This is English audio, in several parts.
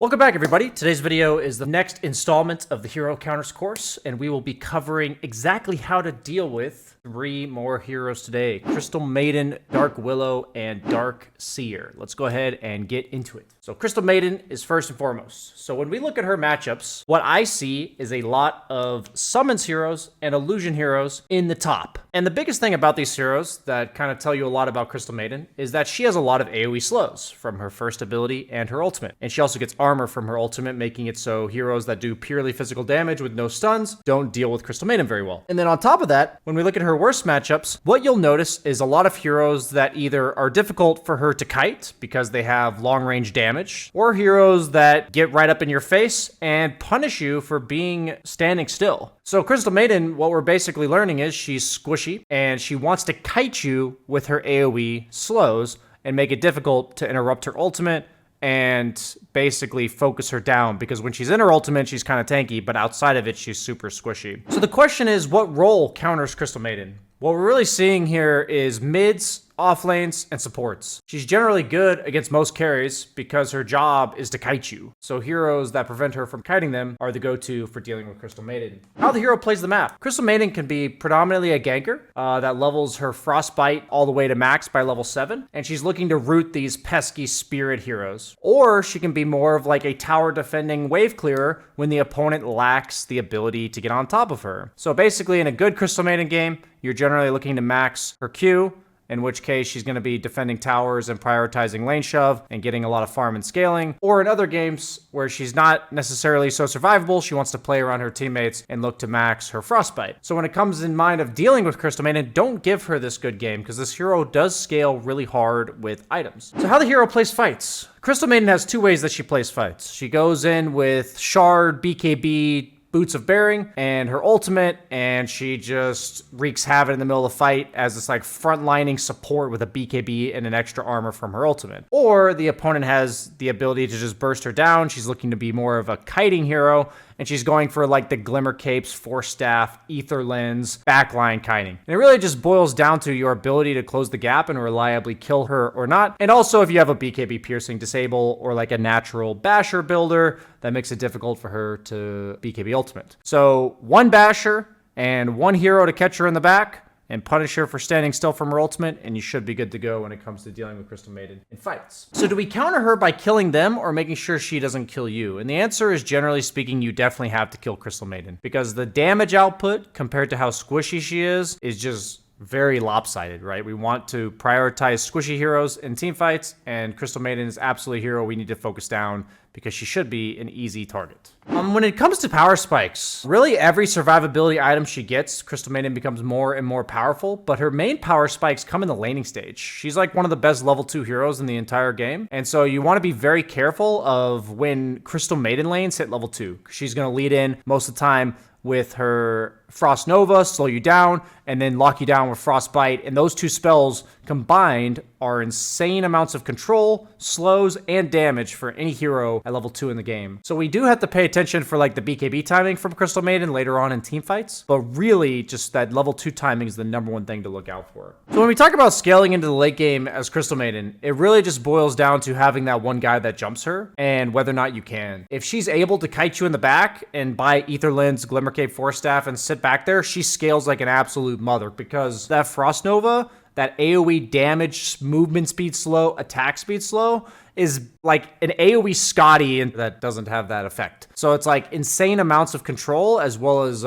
Welcome back, everybody. Today's video is the next installment of the Hero Counters course, and we will be covering exactly how to deal with 3 more heroes today: Crystal Maiden, Dark Willow, and Dark Seer. Let's go ahead and get into it. So Crystal Maiden is first and foremost. So when we look at her matchups, what I see is a lot of summons heroes and illusion heroes in the top. And the biggest thing about these heroes that kind of tell you a lot about Crystal Maiden is that she has a lot of AoE slows from her first ability and her ultimate. And she also gets armor from her ultimate, making it so heroes that do purely physical damage with no stuns don't deal with Crystal Maiden very well. And then on top of that, when we look at her worst matchups, what you'll notice is a lot of heroes that either are difficult for her to kite because they have long range damage, or heroes that get right up in your face and punish you for being standing still. So Crystal Maiden, what we're basically learning is she's squishy and she wants to kite you with her AoE slows and make it difficult to interrupt her ultimate and basically focus her down, because when she's in her ultimate, she's kind of tanky, but outside of it, she's super squishy. So the question is, what role counters Crystal Maiden? What we're really seeing here is mids, off lanes, and supports. She's generally good against most carries because her job is to kite you. So heroes that prevent her from kiting them are the go-to for dealing with Crystal Maiden. How the hero plays the map. Crystal Maiden can be predominantly a ganker that levels her Frostbite all the way to max by level 7, and she's looking to root these pesky spirit heroes. Or she can be more of like a tower defending wave clearer when the opponent lacks the ability to get on top of her. So basically, in a good Crystal Maiden game, you're generally looking to max her Q, in which case she's going to be defending towers and prioritizing lane shove and getting a lot of farm and scaling. Or in other games where she's not necessarily so survivable, she wants to play around her teammates and look to max her Frostbite. So when it comes in mind of dealing with Crystal Maiden, don't give her this good game, because this hero does scale really hard with items. So how the hero plays fights. Crystal Maiden has 2 ways that she plays fights. She goes in with Shard, BKB, Boots of Bearing, and her ultimate, and she just wreaks havoc in the middle of the fight as this like frontlining support with a BKB and an extra armor from her ultimate. Or the opponent has the ability to just burst her down. She's looking to be more of a kiting hero, and she's going for like the Glimmer Capes, Force Staff, Ether Lens, backline kiting. And it really just boils down to your ability to close the gap and reliably kill her or not. And also if you have a BKB piercing disable or like a natural basher builder, that makes it difficult for her to BKB ultimate. So 1 basher and 1 hero to catch her in the back and punish her for standing still from her ultimate, and you should be good to go when it comes to dealing with Crystal Maiden in fights. So do we counter her by killing them or making sure she doesn't kill you? And the answer is, generally speaking, you definitely have to kill Crystal Maiden, because the damage output compared to how squishy she is just very lopsided, right? We want to prioritize squishy heroes in team fights, and Crystal Maiden is absolutely a hero we need to focus down because she should be an easy target. When it comes to power spikes, really every survivability item she gets, Crystal Maiden becomes more and more powerful, but her main power spikes come in the laning stage. She's like one of the best level 2 heroes in the entire game, and so you want to be very careful of when Crystal Maiden lanes hit level 2. She's going to lead in most of the time with her Frost Nova, slow you down, and then lock you down with Frostbite. And those 2 spells combined are insane amounts of control, slows, and damage for any hero at level 2 in the game. So we do have to pay attention for like the BKB timing from Crystal Maiden later on in team fights, but really just that level 2 timing is the #1 thing to look out for. So when we talk about scaling into the late game as Crystal Maiden, it really just boils down to having that one guy that jumps her and whether or not you can. If she's able to kite you in the back and buy Ether Lens, Glimmer Cape, Force Staff, and sit back there, she scales like an absolute mother, because that Frost Nova, that AoE damage, movement speed slow, attack speed slow, is like an AoE Scotty, and that doesn't have that effect. So it's like insane amounts of control as well as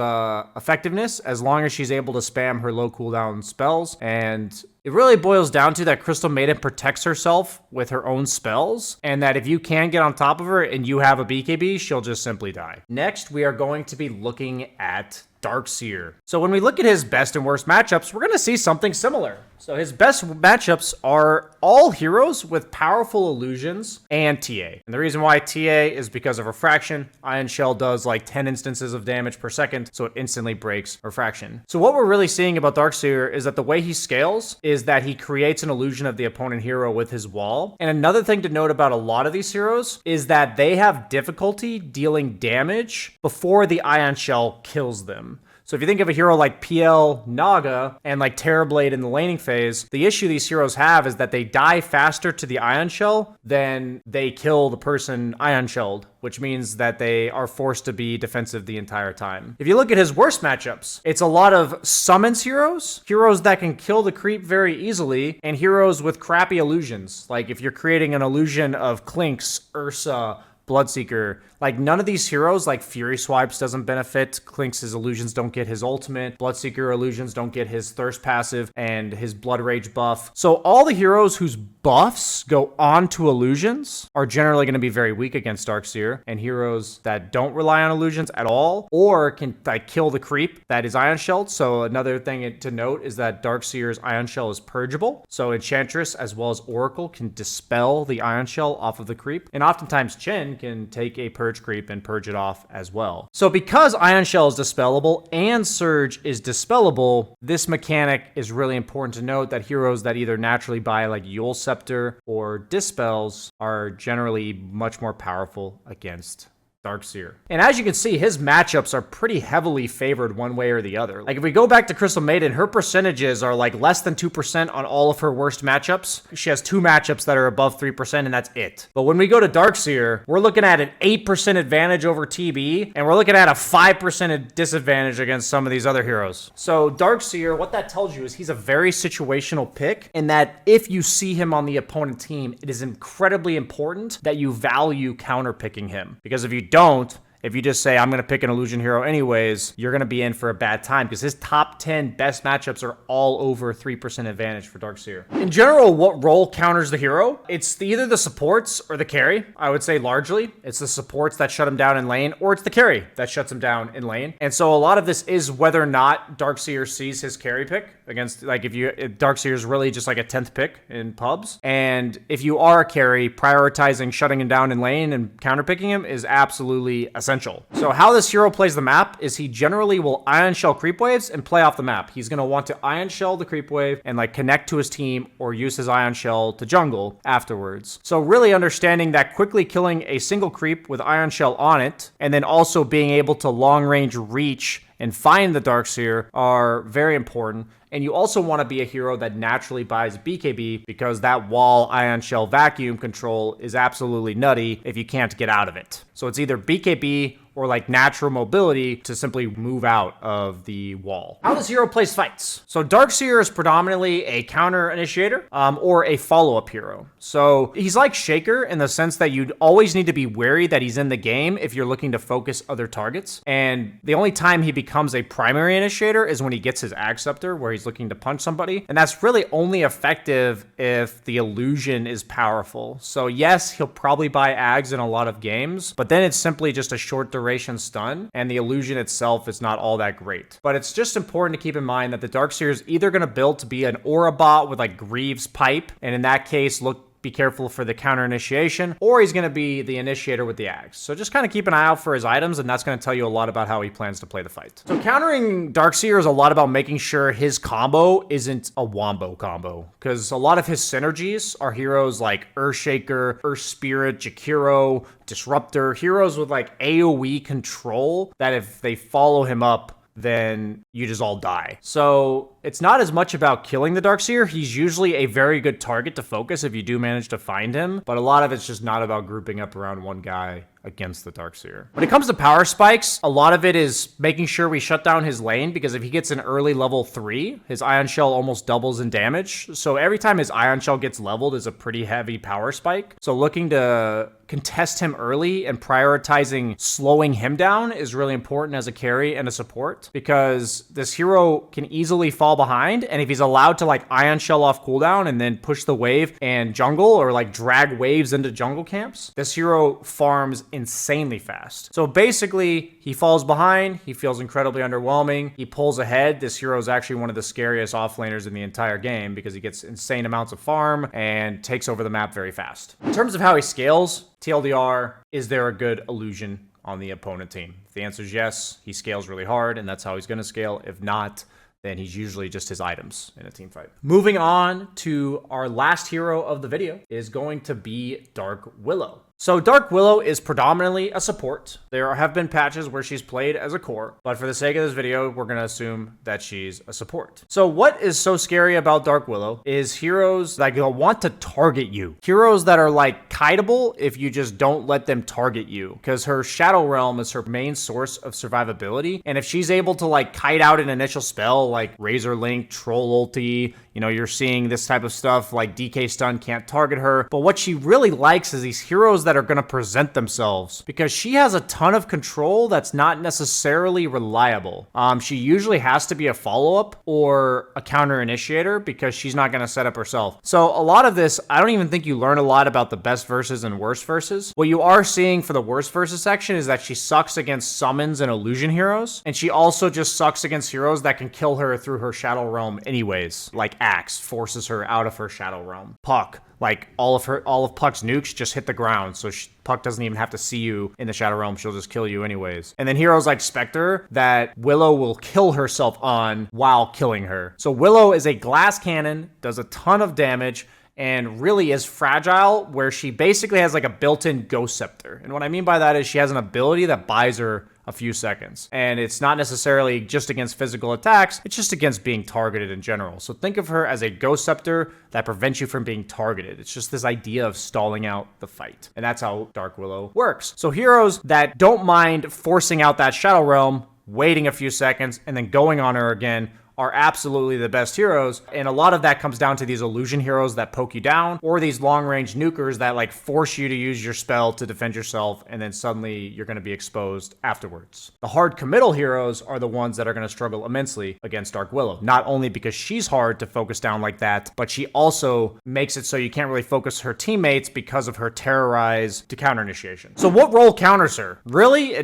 effectiveness, as long as she's able to spam her low cooldown spells. And it really boils down to that Crystal Maiden protects herself with her own spells, and that if you can get on top of her and you have a BKB, she'll just simply die. Next, we are going to be looking at Dark Seer. So when we look at his best and worst matchups, we're going to see something similar. So his best matchups are all heroes with powerful illusions and TA. And the reason why TA is because of refraction. Ion Shell does like 10 instances of damage per second, so it instantly breaks refraction. So what we're really seeing about Dark Seer is that the way he scales is that he creates an illusion of the opponent hero with his wall. And another thing to note about a lot of these heroes is that they have difficulty dealing damage before the Ion Shell kills them. So if you think of a hero like PL Naga and like Terrorblade in the laning phase, the issue these heroes have is that they die faster to the Ion Shell than they kill the person Ion Shelled, which means that they are forced to be defensive the entire time. If you look at his worst matchups, it's a lot of summons heroes that can kill the creep very easily, and heroes with crappy illusions. Like if you're creating an illusion of Clinks, Ursa, Bloodseeker, like none of these heroes, like Fury Swipes doesn't benefit. Clinks' illusions don't get his ultimate. Bloodseeker illusions don't get his Thirst passive and his Blood Rage buff. So all the heroes whose buffs go on to illusions are generally going to be very weak against Darkseer, and heroes that don't rely on illusions at all or can like kill the creep that is Ion Shelled. So another thing to note is that Darkseer's Ion Shell is purgeable. So Enchantress as well as Oracle can dispel the Ion Shell off of the creep, and oftentimes Chen can take a purge creep and purge it off as well. So because Ion Shell is dispellable and Surge is dispellable, this mechanic is really important to note that heroes that either naturally buy like Yule Scepter or Dispels are generally much more powerful against Darkseer. And as you can see, his matchups are pretty heavily favored one way or the other. Like if we go back to Crystal Maiden, her percentages are like less than 2% on all of her worst matchups. She has 2 matchups that are above 3%, and that's it. But when we go to Darkseer, we're looking at an 8% advantage over TB, and we're looking at a 5% disadvantage against some of these other heroes. So Darkseer, what that tells you is he's a very situational pick, in that if you see him on the opponent team, it is incredibly important that you value counter picking him. Because if you don't, if you just say, I'm going to pick an illusion hero anyways, you're going to be in for a bad time because his top 10 best matchups are all over 3% advantage for Darkseer. In general, what role counters the hero? It's either the supports or the carry. I would say largely it's the supports that shut him down in lane, or it's the carry that shuts him down in lane. And so a lot of this is whether or not Darkseer sees his carry pick against, like if Darkseer is really just like a 10th pick in pubs. And if you are a carry, prioritizing shutting him down in lane and counterpicking him is absolutely essential. So how this hero plays the map is he generally will Ion Shell creep waves and play off the map. He's going to want to Ion Shell the creep wave and like connect to his team or use his Ion Shell to jungle afterwards. So really understanding that quickly killing a single creep with Ion Shell on it, and then also being able to long range reach and find the Darkseer are very important. And you also want to be a hero that naturally buys BKB, because that wall Ion Shell vacuum control is absolutely nutty if you can't get out of it. So it's either BKB or like natural mobility to simply move out of the wall. How this hero plays fights. So Darkseer is predominantly a counter initiator or a follow-up hero. So he's like Shaker in the sense that you'd always need to be wary that he's in the game if you're looking to focus other targets. And the only time he becomes a primary initiator is when he gets his Ag Scepter, where he's looking to punch somebody. And that's really only effective if the illusion is powerful. So yes, he'll probably buy Ags in a lot of games, but then it's simply just a short duration stun, and the illusion itself is not all that great. But it's just important to keep in mind that the Darkseer is either going to build to be an Aura bot with like Greaves Pipe, and in that case, be careful for the counter initiation, or he's going to be the initiator with the Ags. So just kind of keep an eye out for his items, and that's going to tell you a lot about how he plans to play the fight. So countering Darkseer is a lot about making sure his combo isn't a wombo combo, because a lot of his synergies are heroes like Earthshaker, Earth Spirit, Jakiro, Disruptor, heroes with like AoE control that if they follow him up, then you just all die. So it's not as much about killing the Darkseer. He's usually a very good target to focus if you do manage to find him, but a lot of it's just not about grouping up around one guy against the Darkseer. When it comes to power spikes, a lot of it is making sure we shut down his lane, because if he gets an early level 3, his Ion Shell almost doubles in damage. So every time his Ion Shell gets leveled is a pretty heavy power spike. So looking to contest him early and prioritizing slowing him down is really important as a carry and a support, because this hero can easily fall behind, and if he's allowed to like Ion Shell off cooldown and then push the wave and jungle, or like drag waves into jungle camps, this hero farms insanely fast. So basically, he falls behind, he feels incredibly underwhelming, he pulls ahead. This hero is actually one of the scariest offlaners in the entire game, because he gets insane amounts of farm and takes over the map very fast. In terms of how he scales, TLDR, is there a good illusion on the opponent team? If the answer is yes, he scales really hard, and that's how he's going to scale. If not, then he's usually just his items in a team fight. Moving on to our last hero of the video is going to be Dark Willow. So Dark Willow is predominantly a support. There have been patches where she's played as a core, but for the sake of this video, we're going to assume that she's a support. So what is so scary about Dark Willow is heroes that want to target you. Heroes that are like kiteable if you just don't let them target you, because her Shadow Realm is her main source of survivability. And if she's able to like kite out an initial spell like Razor Link, Troll Ulti, you know, you're seeing this type of stuff like DK Stun can't target her. But what she really likes is these heroes that are going to present themselves, because she has a ton of control that's not necessarily reliable. She usually has to be a follow-up or a counter initiator because she's not going to set up herself. So a lot of this, I don't even think you learn a lot about the best versus and worst versus. What you are seeing for the worst versus section is that she sucks against summons and illusion heroes. And she also just sucks against heroes that can kill her through her Shadow Realm anyways, like Axe forces her out of her Shadow Realm. Puck, like all of Puck's nukes just hit the ground, so Puck doesn't even have to see you in the Shadow Realm. She'll just kill you anyways. And then heroes like Spectre that Willow will kill herself on while killing her. So Willow is a glass cannon, does a ton of damage, and really is fragile, where she basically has like a built-in Ghost Scepter. And what I mean by that is she has an ability that buys her a few seconds. And it's not necessarily just against physical attacks, it's just against being targeted in general. So think of her as a Ghost Scepter that prevents you from being targeted. It's just this idea of stalling out the fight. And that's how Dark Willow works. So heroes that don't mind forcing out that Shadow Realm, waiting a few seconds, and then going on her again are absolutely the best heroes. And a lot of that comes down to these illusion heroes that poke you down, or these long-range nukers that like force you to use your spell to defend yourself, and then suddenly you're going to be exposed afterwards. The hard committal heroes are the ones that are going to struggle immensely against Dark Willow, not only because she's hard to focus down like that, but she also makes it so you can't really focus her teammates because of her terrorize to counter initiation. So what role counters her? Really,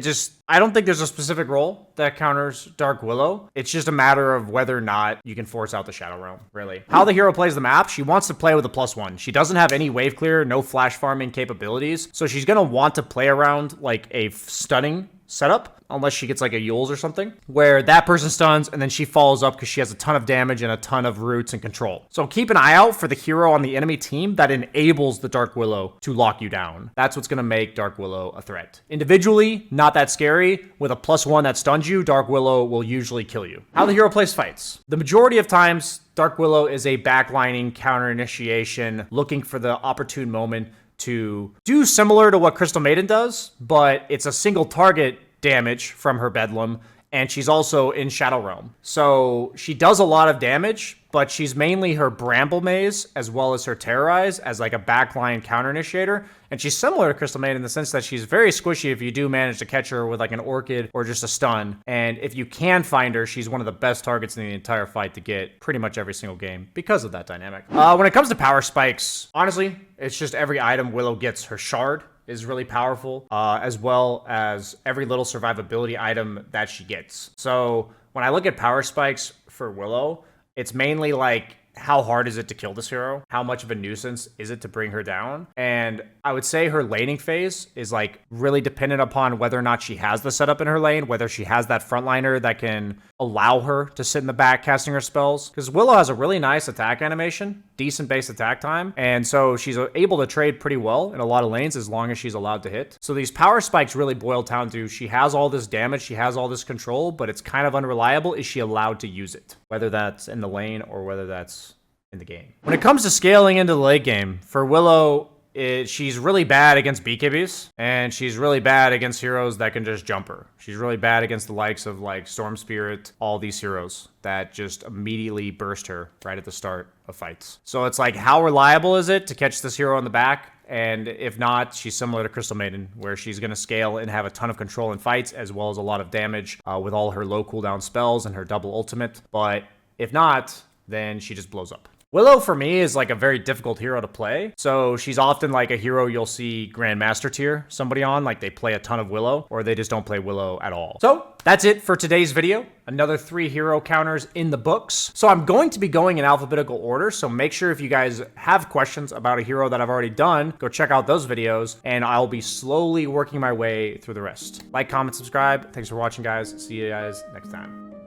I don't think there's a specific role that counters Dark Willow. It's just a matter of whether or not you can force out the Shadow Realm, really. How the hero plays the map, she wants to play with a +1. She doesn't have any wave clear, no flash farming capabilities, so she's gonna want to play around like a stunning setup, unless she gets like a Yules or something, where that person stuns and then she follows up because she has a ton of damage and a ton of roots and control. So keep an eye out for the hero on the enemy team that enables the Dark Willow to lock you down. That's what's going to make Dark Willow a threat. Individually, not that scary. With a +1 that stuns you, Dark Willow will usually kill you. How the hero plays fights. The majority of times, Dark Willow is a backlining counter initiation, looking for the opportune moment to do similar to what Crystal Maiden does, but it's a single target damage from her Bedlam, and she's also in Shadow Realm. So she does a lot of damage, but she's mainly her Bramble Maze as well as her Terrorize as like a backline counter initiator. And she's similar to Crystal Maiden in the sense that she's very squishy if you do manage to catch her with like an Orchid or just a stun. And if you can find her, she's one of the best targets in the entire fight to get pretty much every single game because of that dynamic. When it comes to power spikes, honestly, it's just every item Willow gets. Her Shard is really powerful, as well as every little survivability item that she gets. So when I look at power spikes for Willow, it's mainly like, how hard is it to kill this hero? How much of a nuisance is it to bring her down? And I would say her laning phase is like really dependent upon whether or not she has the setup in her lane, whether she has that frontliner that can allow her to sit in the back casting her spells. Because Willow has a really nice attack animation, decent base attack time, and so she's able to trade pretty well in a lot of lanes as long as she's allowed to hit. So these power spikes really boil down to, she has all this damage, she has all this control, but it's kind of unreliable. Is she allowed to use it? Whether that's in the lane or whether that's in the game. When it comes to scaling into the late game, for Willow, she's really bad against BKBs, and she's really bad against heroes that can just jump her. She's really bad against the likes of like Storm Spirit, all these heroes that just immediately burst her right at the start of fights. So it's like, how reliable is it to catch this hero in the back? And if not, she's similar to Crystal Maiden, where she's going to scale and have a ton of control in fights, as well as a lot of damage with all her low cooldown spells and her double ultimate. But if not, then she just blows up. Willow, for me, is like a very difficult hero to play. So she's often like a hero you'll see Grandmaster tier somebody on, like they play a ton of Willow, or they just don't play Willow at all. So that's it for today's video. Another 3 hero counters in the books. So I'm going to be going in alphabetical order, so make sure if you guys have questions about a hero that I've already done, go check out those videos, and I'll be slowly working my way through the rest. Like, comment, subscribe. Thanks for watching, guys. See you guys next time.